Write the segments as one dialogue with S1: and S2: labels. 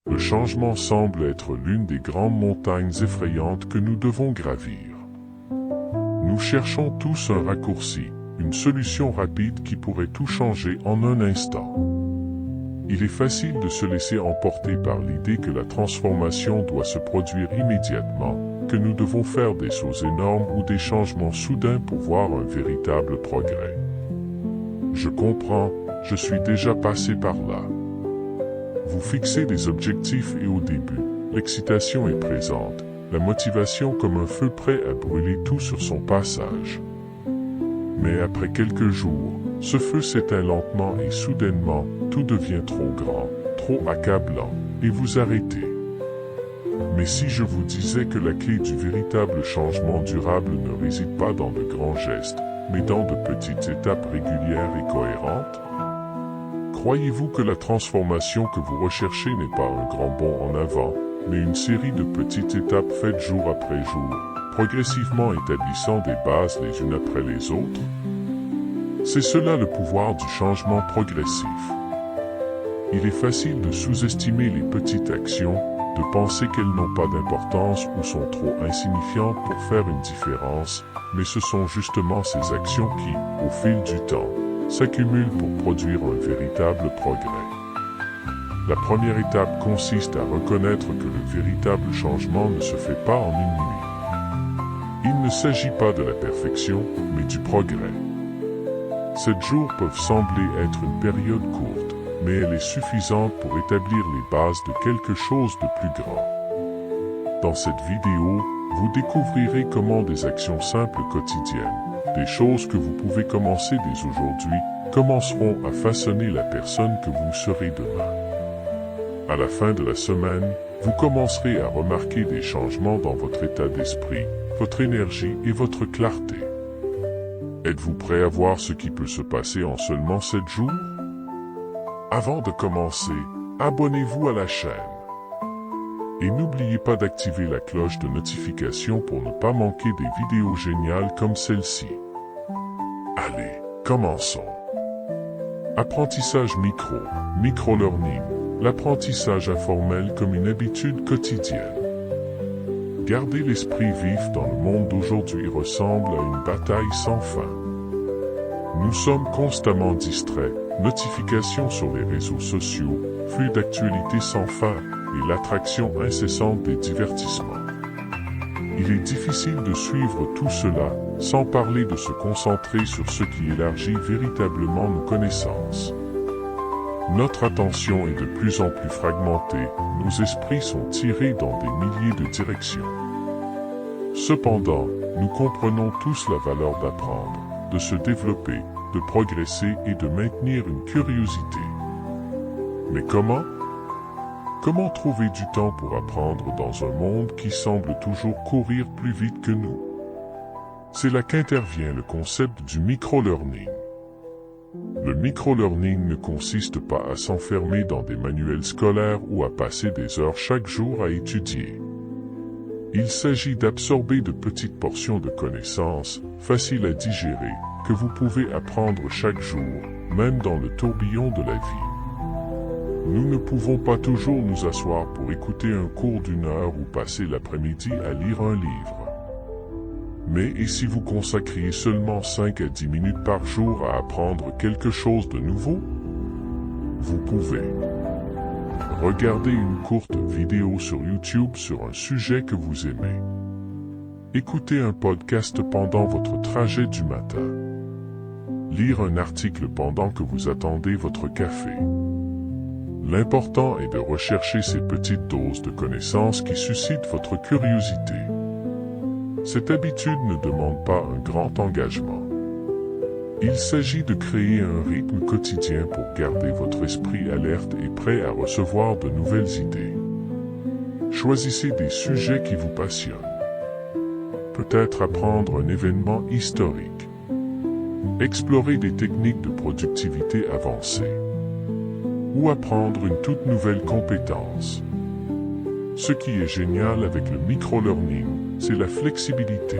S1: Le changement semble être l'une des grandes montagnes effrayantes que nous devons gravir. Nous cherchons tous un raccourci, une solution rapide qui pourrait tout changer en un instant. Il est facile de se laisser emporter par l'idée que la transformation doit se produire immédiatement, que nous devons faire des sauts énormes ou des changements soudains pour voir un véritable progrès. Je comprends, je suis déjà passé par là. Vous fixez des objectifs et au début, l'excitation est présente, la motivation comme un feu prêt à brûler tout sur son passage. Mais après quelques jours, ce feu s'éteint lentement et soudainement, tout devient trop grand, trop accablant, et vous arrêtez. Mais si je vous disais que la clé du véritable changement durable ne réside pas dans de grands gestes, mais dans de petites étapes régulières et cohérentes? Croyez-vous que la transformation que vous recherchez n'est pas un grand bond en avant, mais une série de petites étapes faites jour après jour, progressivement établissant des bases les unes après les autres? C'est cela le pouvoir du changement progressif. Il est facile de sous-estimer les petites actions, de penser qu'elles n'ont pas d'importance ou sont trop insignifiantes pour faire une différence, mais ce sont justement ces actions qui, au fil du temps, s'accumulent pour produire un véritable progrès. La première étape consiste à reconnaître que le véritable changement ne se fait pas en une nuit. Il ne s'agit pas de la perfection, mais du progrès. 7 jours peuvent sembler être une période courte, mais elle est suffisante pour établir les bases de quelque chose de plus grand. Dans cette vidéo, vous découvrirez comment des actions simples quotidiennes, des choses que vous pouvez commencer dès aujourd'hui, commenceront à façonner la personne que vous serez demain. À la fin de la semaine, vous commencerez à remarquer des changements dans votre état d'esprit, votre énergie et votre clarté. Êtes-vous prêt à voir ce qui peut se passer en seulement 7 jours? Avant de commencer, abonnez-vous à la chaîne. Et n'oubliez pas d'activer la cloche de notification pour ne pas manquer des vidéos géniales comme celle-ci. Allez, commençons. Apprentissage micro-learning, l'apprentissage informel comme une habitude quotidienne. Garder l'esprit vif dans le monde d'aujourd'hui ressemble à une bataille sans fin. Nous sommes constamment distraits, notifications sur les réseaux sociaux, flux d'actualités sans fin et l'attraction incessante des divertissements. Il est difficile de suivre tout cela, sans parler de se concentrer sur ce qui élargit véritablement nos connaissances. Notre attention est de plus en plus fragmentée, nos esprits sont tirés dans des milliers de directions. Cependant, nous comprenons tous la valeur d'apprendre, de se développer, de progresser et de maintenir une curiosité. Mais comment? Comment trouver du temps pour apprendre dans un monde qui semble toujours courir plus vite que nous? C'est là qu'intervient le concept du micro-learning. Le micro-learning ne consiste pas à s'enfermer dans des manuels scolaires ou à passer des heures chaque jour à étudier. Il s'agit d'absorber de petites portions de connaissances, faciles à digérer, que vous pouvez apprendre chaque jour, même dans le tourbillon de la vie. Nous ne pouvons pas toujours nous asseoir pour écouter un cours d'1 heure ou passer l'après-midi à lire un livre. Mais et si vous consacriez seulement 5 à 10 minutes par jour à apprendre quelque chose de nouveau? Vous pouvez. Regardez une courte vidéo sur YouTube sur un sujet que vous aimez. Écoutez un podcast pendant votre trajet du matin. Lire un article pendant que vous attendez votre café. L'important est de rechercher ces petites doses de connaissances qui suscitent votre curiosité. Cette habitude ne demande pas un grand engagement. Il s'agit de créer un rythme quotidien pour garder votre esprit alerte et prêt à recevoir de nouvelles idées. Choisissez des sujets qui vous passionnent. Peut-être apprendre un événement historique. Explorer des techniques de productivité avancées. Ou apprendre une toute nouvelle compétence. Ce qui est génial avec le micro-learning, c'est la flexibilité.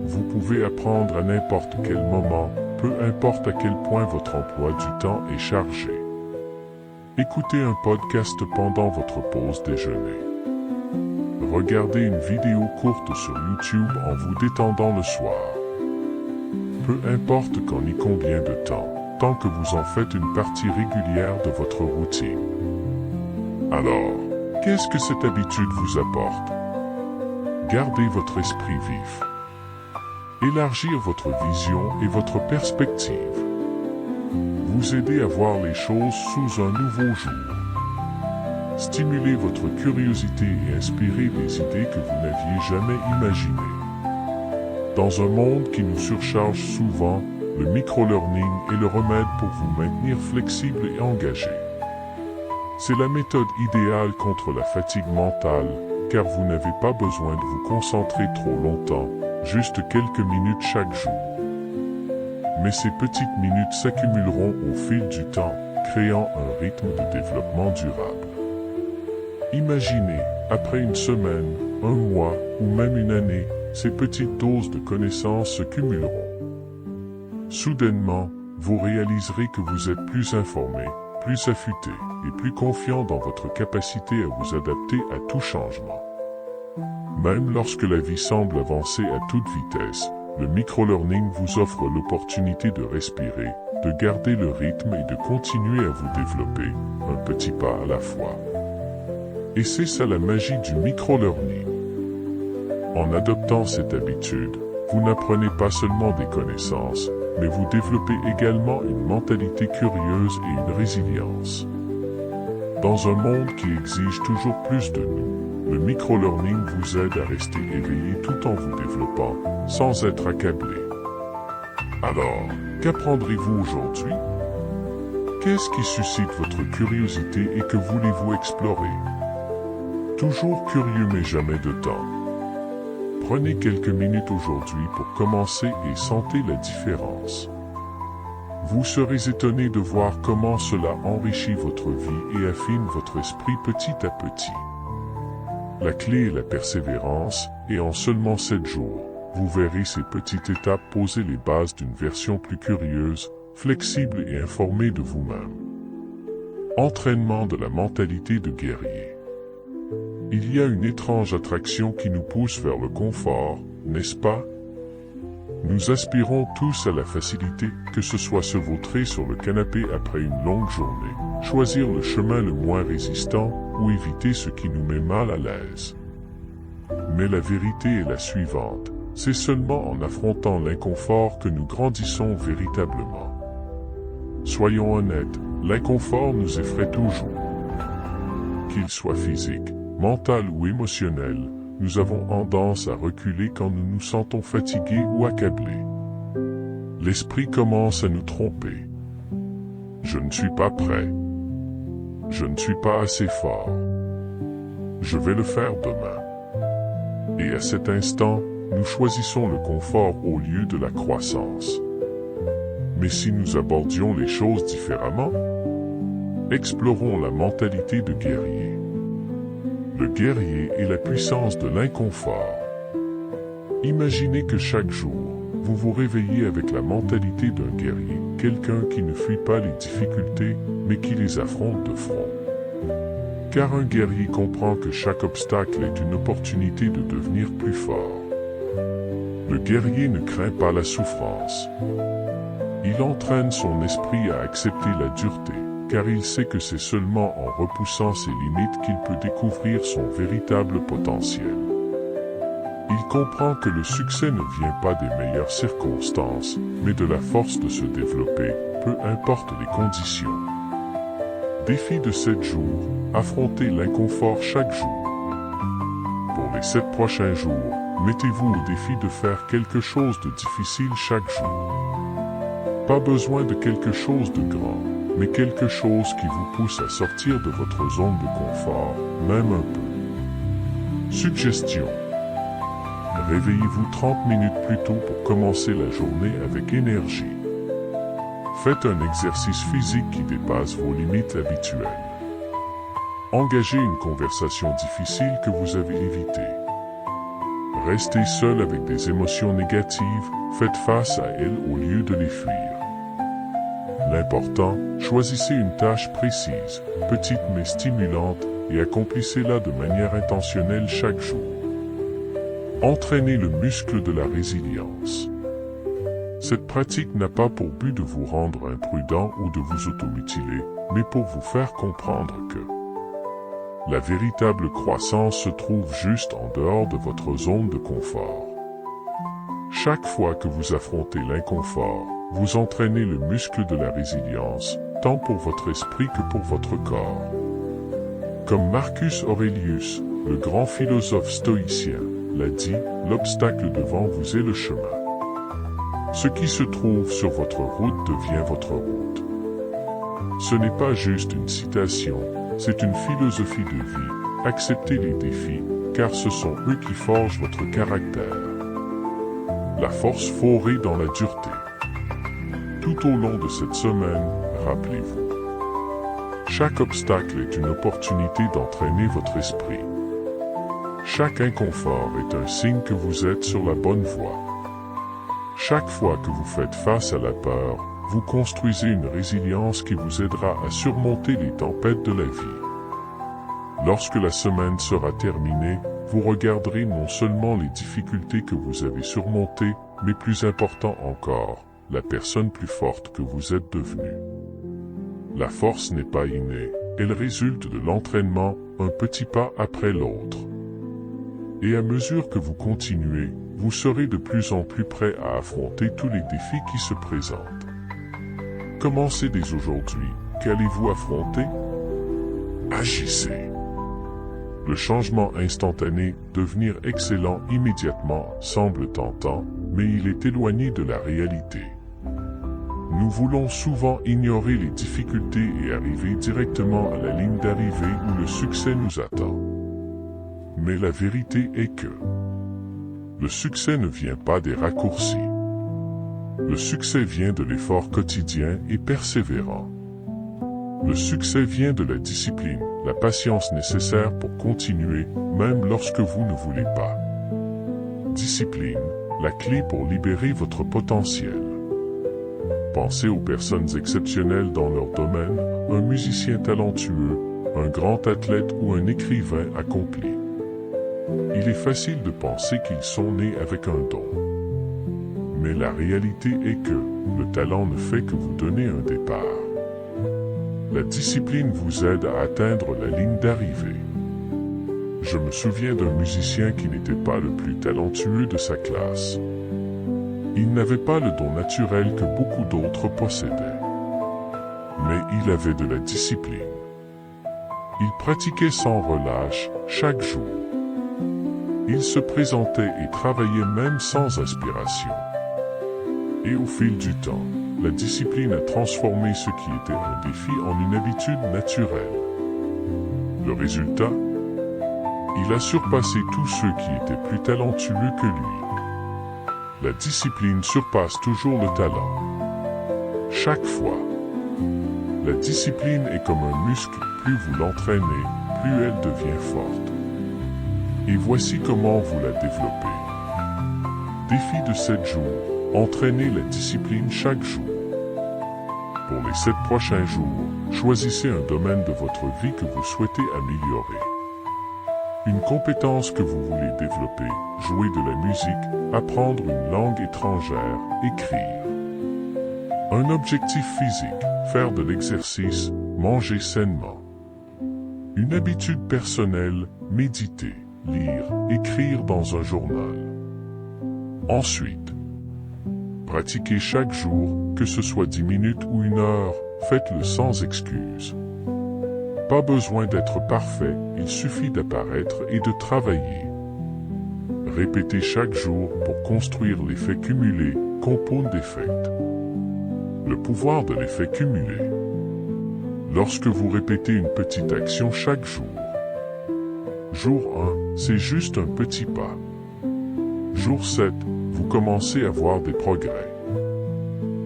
S1: Vous pouvez apprendre à n'importe quel moment, peu importe à quel point votre emploi du temps est chargé. Écoutez un podcast pendant votre pause déjeuner. Regardez une vidéo courte sur YouTube en vous détendant le soir. Peu importe quand ni combien de temps, tant que vous en faites une partie régulière de votre routine. Alors, qu'est-ce que cette habitude vous apporte? Gardez votre esprit vif. Élargir votre vision et votre perspective. Vous aider à voir les choses sous un nouveau jour. Stimuler votre curiosité et inspirer des idées que vous n'aviez jamais imaginées. Dans un monde qui nous surcharge souvent, le micro-learning est le remède pour vous maintenir flexible et engagé. C'est la méthode idéale contre la fatigue mentale, car vous n'avez pas besoin de vous concentrer trop longtemps, juste quelques minutes chaque jour. Mais ces petites minutes s'accumuleront au fil du temps, créant un rythme de développement durable. Imaginez, après une semaine, un mois ou même une année, ces petites doses de connaissances se cumuleront. Soudainement, vous réaliserez que vous êtes plus informé, plus affûté et plus confiant dans votre capacité à vous adapter à tout changement. Même lorsque la vie semble avancer à toute vitesse, le micro-learning vous offre l'opportunité de respirer, de garder le rythme et de continuer à vous développer, un petit pas à la fois. Et c'est ça la magie du micro-learning. En adoptant cette habitude, vous n'apprenez pas seulement des connaissances, mais vous développez également une mentalité curieuse et une résilience. Dans un monde qui exige toujours plus de nous, le micro-learning vous aide à rester éveillé tout en vous développant, sans être accablé. Alors, qu'apprendrez-vous aujourd'hui? Qu'est-ce qui suscite votre curiosité et que voulez-vous explorer? Toujours curieux mais jamais de temps. Prenez quelques minutes aujourd'hui pour commencer et sentez la différence. Vous serez étonné de voir comment cela enrichit votre vie et affine votre esprit petit à petit. La clé est la persévérance, et en seulement 7 jours, vous verrez ces petites étapes poser les bases d'une version plus curieuse, flexible et informée de vous-même. Entraînement de la mentalité de guerrier. Il y a une étrange attraction qui nous pousse vers le confort, n'est-ce pas? Nous aspirons tous à la facilité, que ce soit se vautrer sur le canapé après une longue journée, choisir le chemin le moins résistant ou éviter ce qui nous met mal à l'aise. Mais la vérité est la suivante, c'est seulement en affrontant l'inconfort que nous grandissons véritablement. Soyons honnêtes, l'inconfort nous effraie toujours. Qu'il soit physique, mental ou émotionnel, nous avons tendance à reculer quand nous nous sentons fatigués ou accablés. L'esprit commence à nous tromper. Je ne suis pas prêt. Je ne suis pas assez fort. Je vais le faire demain. Et à cet instant, nous choisissons le confort au lieu de la croissance. Mais si nous abordions les choses différemment, explorons la mentalité de guerrier. Le guerrier est la puissance de l'inconfort. Imaginez que chaque jour, vous vous réveillez avec la mentalité d'un guerrier, quelqu'un qui ne fuit pas les difficultés, mais qui les affronte de front. Car un guerrier comprend que chaque obstacle est une opportunité de devenir plus fort. Le guerrier ne craint pas la souffrance. Il entraîne son esprit à accepter la dureté, car il sait que c'est seulement en repoussant ses limites qu'il peut découvrir son véritable potentiel. Il comprend que le succès ne vient pas des meilleures circonstances, mais de la force de se développer, peu importe les conditions. Défi de 7 jours, affrontez l'inconfort chaque jour. Pour les 7 prochains jours, mettez-vous au défi de faire quelque chose de difficile chaque jour. Pas besoin de quelque chose de grand, mais quelque chose qui vous pousse à sortir de votre zone de confort, même un peu. Suggestion. Réveillez-vous 30 minutes plus tôt pour commencer la journée avec énergie. Faites un exercice physique qui dépasse vos limites habituelles. Engagez une conversation difficile que vous avez évitée. Restez seul avec des émotions négatives, faites face à elles au lieu de les fuir. L'important, choisissez une tâche précise, petite mais stimulante, et accomplissez-la de manière intentionnelle chaque jour. Entraînez le muscle de la résilience. Cette pratique n'a pas pour but de vous rendre imprudent ou de vous automutiler, mais pour vous faire comprendre que la véritable croissance se trouve juste en dehors de votre zone de confort. Chaque fois que vous affrontez l'inconfort, vous entraînez le muscle de la résilience, tant pour votre esprit que pour votre corps. Comme Marcus Aurelius, le grand philosophe stoïcien, l'a dit, l'obstacle devant vous est le chemin. Ce qui se trouve sur votre route devient votre route. Ce n'est pas juste une citation, c'est une philosophie de vie. Acceptez les défis, car ce sont eux qui forgent votre caractère. La force forée dans la dureté. Tout au long de cette semaine, rappelez-vous. Chaque obstacle est une opportunité d'entraîner votre esprit. Chaque inconfort est un signe que vous êtes sur la bonne voie. Chaque fois que vous faites face à la peur, vous construisez une résilience qui vous aidera à surmonter les tempêtes de la vie. Lorsque la semaine sera terminée, vous regarderez non seulement les difficultés que vous avez surmontées, mais plus important encore, la personne plus forte que vous êtes devenue. La force n'est pas innée, elle résulte de l'entraînement, un petit pas après l'autre. Et à mesure que vous continuez, vous serez de plus en plus prêt à affronter tous les défis qui se présentent. Commencez dès aujourd'hui. Qu'allez-vous affronter? Agissez. Le changement instantané, devenir excellent immédiatement, semble tentant, mais il est éloigné de la réalité. Nous voulons souvent ignorer les difficultés et arriver directement à la ligne d'arrivée où le succès nous attend. Mais la vérité est que le succès ne vient pas des raccourcis. Le succès vient de l'effort quotidien et persévérant. Le succès vient de la discipline, la patience nécessaire pour continuer, même lorsque vous ne voulez pas. Discipline, la clé pour libérer votre potentiel. Pensez aux personnes exceptionnelles dans leur domaine, un musicien talentueux, un grand athlète ou un écrivain accompli. Il est facile de penser qu'ils sont nés avec un don. Mais la réalité est que le talent ne fait que vous donner un départ. La discipline vous aide à atteindre la ligne d'arrivée. Je me souviens d'un musicien qui n'était pas le plus talentueux de sa classe. Il n'avait pas le don naturel que beaucoup d'autres possédaient. Mais il avait de la discipline. Il pratiquait sans relâche, chaque jour. Il se présentait et travaillait même sans inspiration. Et au fil du temps, la discipline a transformé ce qui était un défi en une habitude naturelle. Le résultat? Il a surpassé tous ceux qui étaient plus talentueux que lui. La discipline surpasse toujours le talent. Chaque fois. La discipline est comme un muscle, plus vous l'entraînez, plus elle devient forte. Et voici comment vous la développez. Défi de 7 jours. Entraînez la discipline chaque jour. Pour les 7 prochains jours, choisissez un domaine de votre vie que vous souhaitez améliorer. Une compétence que vous voulez développer, jouer de la musique, apprendre une langue étrangère, écrire. Un objectif physique, faire de l'exercice, manger sainement. Une habitude personnelle, méditer, lire, écrire dans un journal. Ensuite, pratiquez chaque jour, que ce soit 10 minutes ou 1 heure, faites-le sans excuse. Pas besoin d'être parfait, il suffit d'apparaître et de travailler. Répétez chaque jour pour construire l'effet cumulé, compound effect. Le pouvoir de l'effet cumulé. Lorsque vous répétez une petite action chaque jour. Jour 1, c'est juste un petit pas. Jour 7, vous commencez à voir des progrès.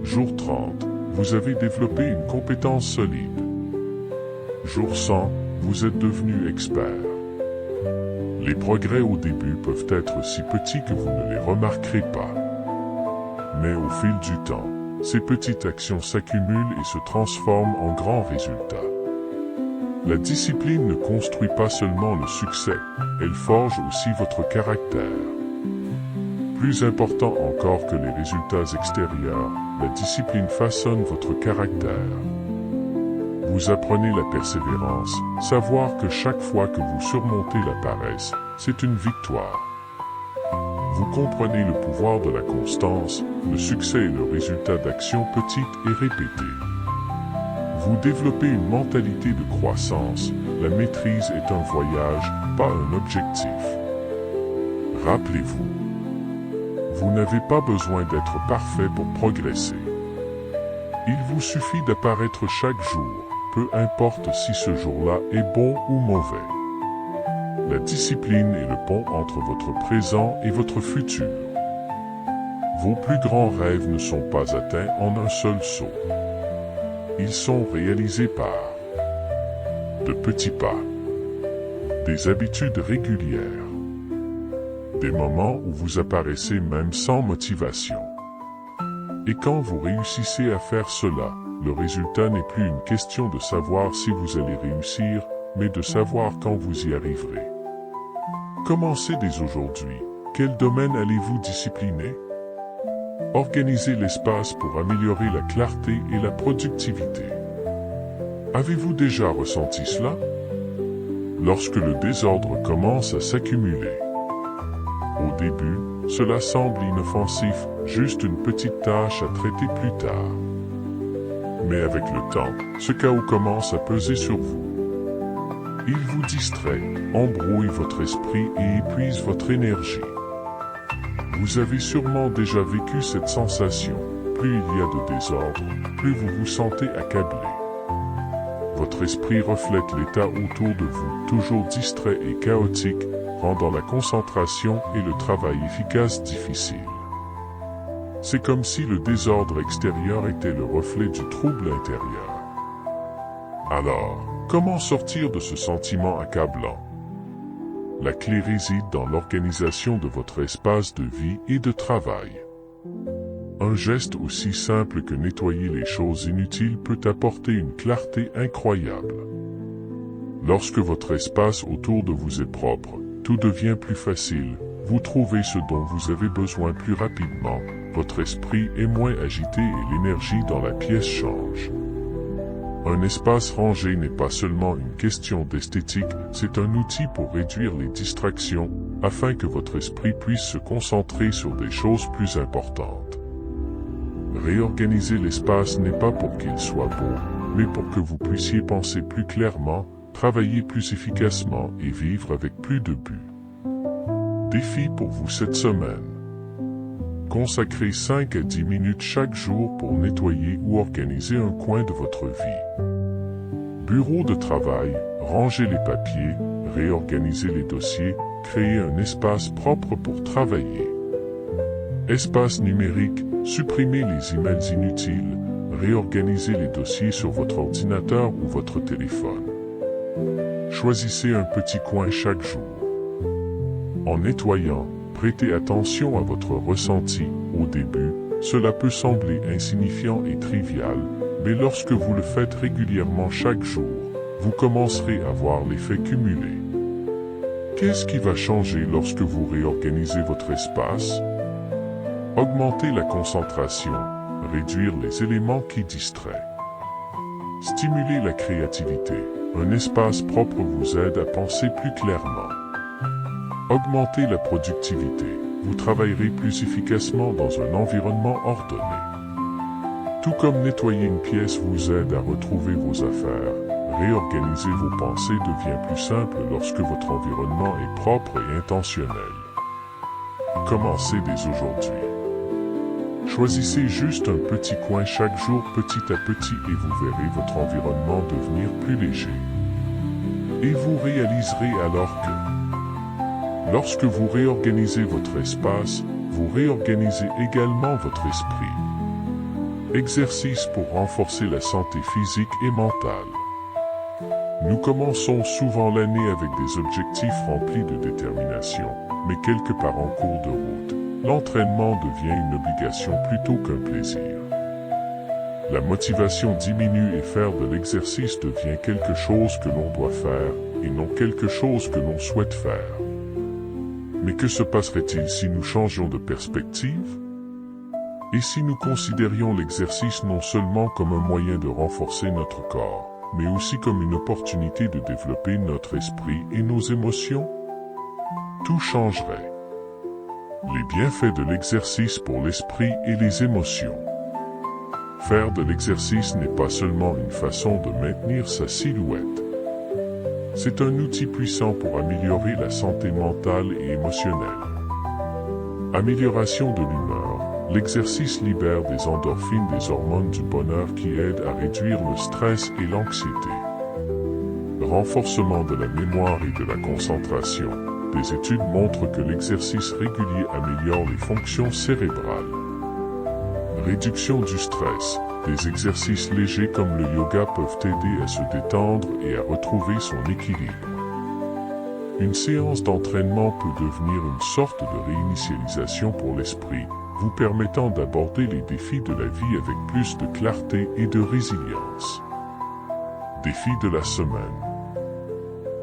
S1: Jour 30, vous avez développé une compétence solide. Jour 100, vous êtes devenu expert. Les progrès au début peuvent être si petits que vous ne les remarquerez pas. Mais au fil du temps, Ces petites actions s'accumulent et se transforment en grands résultats. La discipline ne construit pas seulement le succès, elle forge aussi votre caractère. Plus important encore que les résultats extérieurs, la discipline façonne votre caractère. Vous apprenez la persévérance, savoir que chaque fois que vous surmontez la paresse, c'est une victoire. Vous comprenez le pouvoir de la constance, le succès est le résultat d'actions petites et répétées. Vous développez une mentalité de croissance, la maîtrise est un voyage, pas un objectif. Rappelez-vous, vous n'avez pas besoin d'être parfait pour progresser. Il vous suffit d'apparaître chaque jour, peu importe si ce jour-là est bon ou mauvais. La discipline est le pont entre votre présent et votre futur. Vos plus grands rêves ne sont pas atteints en un seul saut. Ils sont réalisés par de petits pas, des habitudes régulières, des moments où vous apparaissez même sans motivation. Et quand vous réussissez à faire cela, le résultat n'est plus une question de savoir si vous allez réussir, mais de savoir quand vous y arriverez. Commencez dès aujourd'hui. Quel domaine allez-vous discipliner? Organisez l'espace pour améliorer la clarté et la productivité. Avez-vous déjà ressenti cela? Lorsque le désordre commence à s'accumuler. Au début, cela semble inoffensif, juste une petite tâche à traiter plus tard. Mais avec le temps, ce chaos commence à peser sur vous. Il vous distrait, embrouille votre esprit et épuise votre énergie. Vous avez sûrement déjà vécu cette sensation. Plus il y a de désordre, plus vous vous sentez accablé. Votre esprit reflète l'état autour de vous, toujours distrait et chaotique, rendant la concentration et le travail efficace difficiles. C'est comme si le désordre extérieur était le reflet du trouble intérieur. Alors, comment sortir de ce sentiment accablant? La clé réside dans l'organisation de votre espace de vie et de travail. Un geste aussi simple que nettoyer les choses inutiles peut apporter une clarté incroyable. Lorsque votre espace autour de vous est propre, tout devient plus facile, vous trouvez ce dont vous avez besoin plus rapidement, votre esprit est moins agité et l'énergie dans la pièce change. Un espace rangé n'est pas seulement une question d'esthétique, c'est un outil pour réduire les distractions, afin que votre esprit puisse se concentrer sur des choses plus importantes. Réorganiser l'espace n'est pas pour qu'il soit beau, mais pour que vous puissiez penser plus clairement, travailler plus efficacement et vivre avec plus de but. Défi pour vous cette semaine. Consacrez 5 à 10 minutes chaque jour pour nettoyer ou organiser un coin de votre vie. Bureau de travail, rangez les papiers, réorganisez les dossiers, créez un espace propre pour travailler. Espace numérique, supprimez les emails inutiles, réorganisez les dossiers sur votre ordinateur ou votre téléphone. Choisissez un petit coin chaque jour. En nettoyant, prêtez attention à votre ressenti. Au début, cela peut sembler insignifiant et trivial, mais lorsque vous le faites régulièrement chaque jour, vous commencerez à voir l'effet cumulé. Qu'est-ce qui va changer lorsque vous réorganisez votre espace? Augmenter la concentration, réduire les éléments qui distraient. Stimuler la créativité, un espace propre vous aide à penser plus clairement. Augmenter la productivité, vous travaillerez plus efficacement dans un environnement ordonné. Tout comme nettoyer une pièce vous aide à retrouver vos affaires, réorganiser vos pensées devient plus simple lorsque votre environnement est propre et intentionnel. Commencez dès aujourd'hui. Choisissez juste un petit coin chaque jour petit à petit et vous verrez votre environnement devenir plus léger. Et vous réaliserez alors que lorsque vous réorganisez votre espace, vous réorganisez également votre esprit. Exercice pour renforcer la santé physique et mentale. Nous commençons souvent l'année avec des objectifs remplis de détermination, mais quelque part en cours de route, l'entraînement devient une obligation plutôt qu'un plaisir. La motivation diminue et faire de l'exercice devient quelque chose que l'on doit faire et non quelque chose que l'on souhaite faire. Mais que se passerait-il si nous changions de perspective? Et si nous considérions l'exercice non seulement comme un moyen de renforcer notre corps, mais aussi comme une opportunité de développer notre esprit et nos émotions? Tout changerait. Les bienfaits de l'exercice pour l'esprit et les émotions. Faire de l'exercice n'est pas seulement une façon de maintenir sa silhouette. C'est un outil puissant pour améliorer la santé mentale et émotionnelle. Amélioration de l'humeur. L'exercice libère des endorphines, des hormones du bonheur qui aident à réduire le stress et l'anxiété. Renforcement de la mémoire et de la concentration. Des études montrent que l'exercice régulier améliore les fonctions cérébrales. Réduction du stress. Des exercices légers comme le yoga peuvent aider à se détendre et à retrouver son équilibre. Une séance d'entraînement peut devenir une sorte de réinitialisation pour l'esprit, vous permettant d'aborder les défis de la vie avec plus de clarté et de résilience. Défi de la semaine.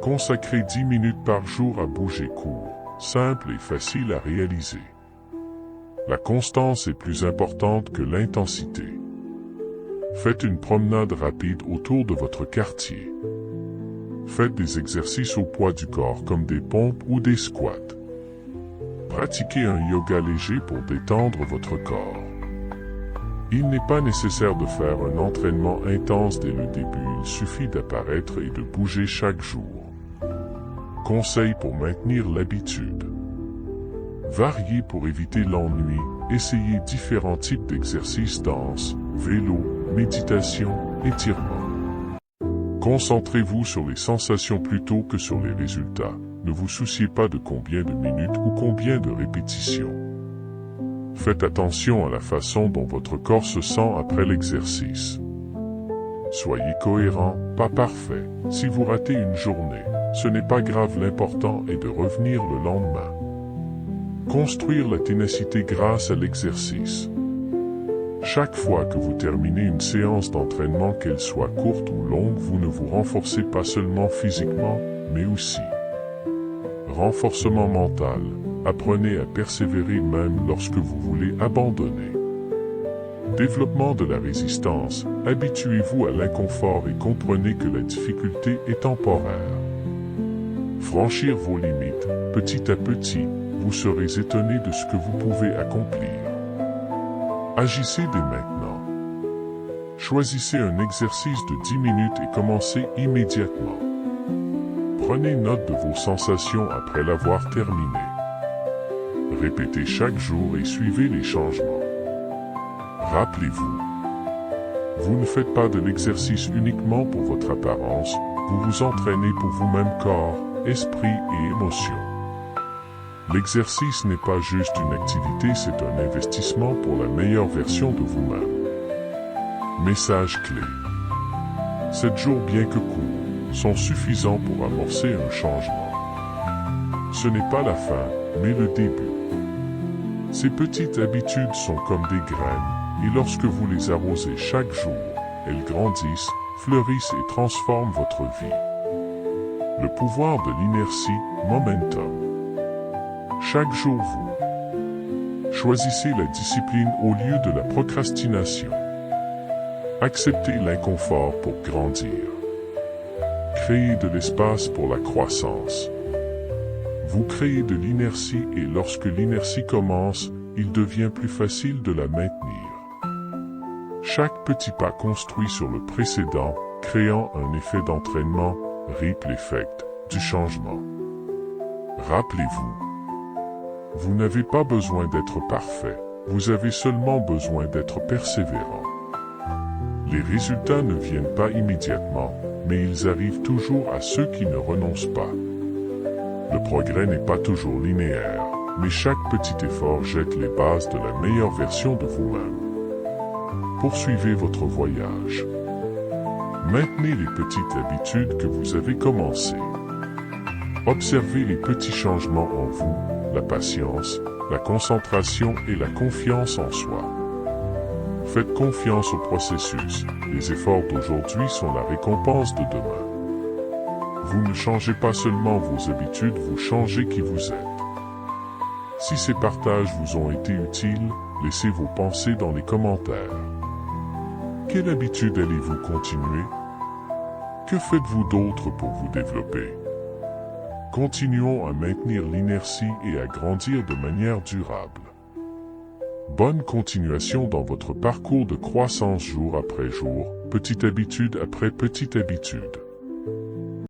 S1: Consacrez 10 minutes par jour à bouger court, simple et facile à réaliser. La constance est plus importante que l'intensité. Faites une promenade rapide autour de votre quartier. Faites des exercices au poids du corps comme des pompes ou des squats. Pratiquez un yoga léger pour détendre votre corps. Il n'est pas nécessaire de faire un entraînement intense dès le début, il suffit d'apparaître et de bouger chaque jour. Conseils pour maintenir l'habitude. Variez pour éviter l'ennui, essayez différents types d'exercices danse, vélo, méditation, étirement. Concentrez-vous sur les sensations plutôt que sur les résultats. Ne vous souciez pas de combien de minutes ou combien de répétitions. Faites attention à la façon dont votre corps se sent après l'exercice. Soyez cohérent, pas parfait. Si vous ratez une journée, ce n'est pas grave, l'important est de revenir le lendemain. Construire la ténacité grâce à l'exercice. Chaque fois que vous terminez une séance d'entraînement, qu'elle soit courte ou longue, vous ne vous renforcez pas seulement physiquement, mais aussi. Renforcement mental. Apprenez à persévérer même lorsque vous voulez abandonner. Développement de la résistance. Habituez-vous à l'inconfort et comprenez que la difficulté est temporaire. Franchir vos limites. Petit à petit, vous serez étonné de ce que vous pouvez accomplir. Agissez dès maintenant. Choisissez un exercice de 10 minutes et commencez immédiatement. Prenez note de vos sensations après l'avoir terminé. Répétez chaque jour et suivez les changements. Rappelez-vous, vous ne faites pas de l'exercice uniquement pour votre apparence, vous vous entraînez pour vous-même, corps, esprit et émotions. L'exercice n'est pas juste une activité, c'est un investissement pour la meilleure version de vous-même. Message clé. 7 jours, bien que courts, sont suffisants pour amorcer un changement. Ce n'est pas la fin, mais le début. Ces petites habitudes sont comme des graines, et lorsque vous les arrosez chaque jour, elles grandissent, fleurissent et transforment votre vie. Le pouvoir de l'inertie, momentum. Chaque jour vous choisissez la discipline au lieu de la procrastination. Acceptez l'inconfort pour grandir. Créez de l'espace pour la croissance. Vous créez de l'inertie et lorsque l'inertie commence, il devient plus facile de la maintenir. Chaque petit pas construit sur le précédent, créant un effet d'entraînement, ripple effect, du changement. Rappelez-vous, vous n'avez pas besoin d'être parfait, vous avez seulement besoin d'être persévérant. Les résultats ne viennent pas immédiatement, mais ils arrivent toujours à ceux qui ne renoncent pas. Le progrès n'est pas toujours linéaire, mais chaque petit effort jette les bases de la meilleure version de vous-même. Poursuivez votre voyage. Maintenez les petites habitudes que vous avez commencées. Observez les petits changements en vous, la patience, la concentration et la confiance en soi. Faites confiance au processus. Les efforts d'aujourd'hui sont la récompense de demain. Vous ne changez pas seulement vos habitudes, vous changez qui vous êtes. Si ces partages vous ont été utiles, laissez vos pensées dans les commentaires. Quelle habitude allez-vous continuer? Que faites-vous d'autre pour vous développer? Continuons à maintenir l'inertie et à grandir de manière durable. Bonne continuation dans votre parcours de croissance jour après jour, petite habitude après petite habitude.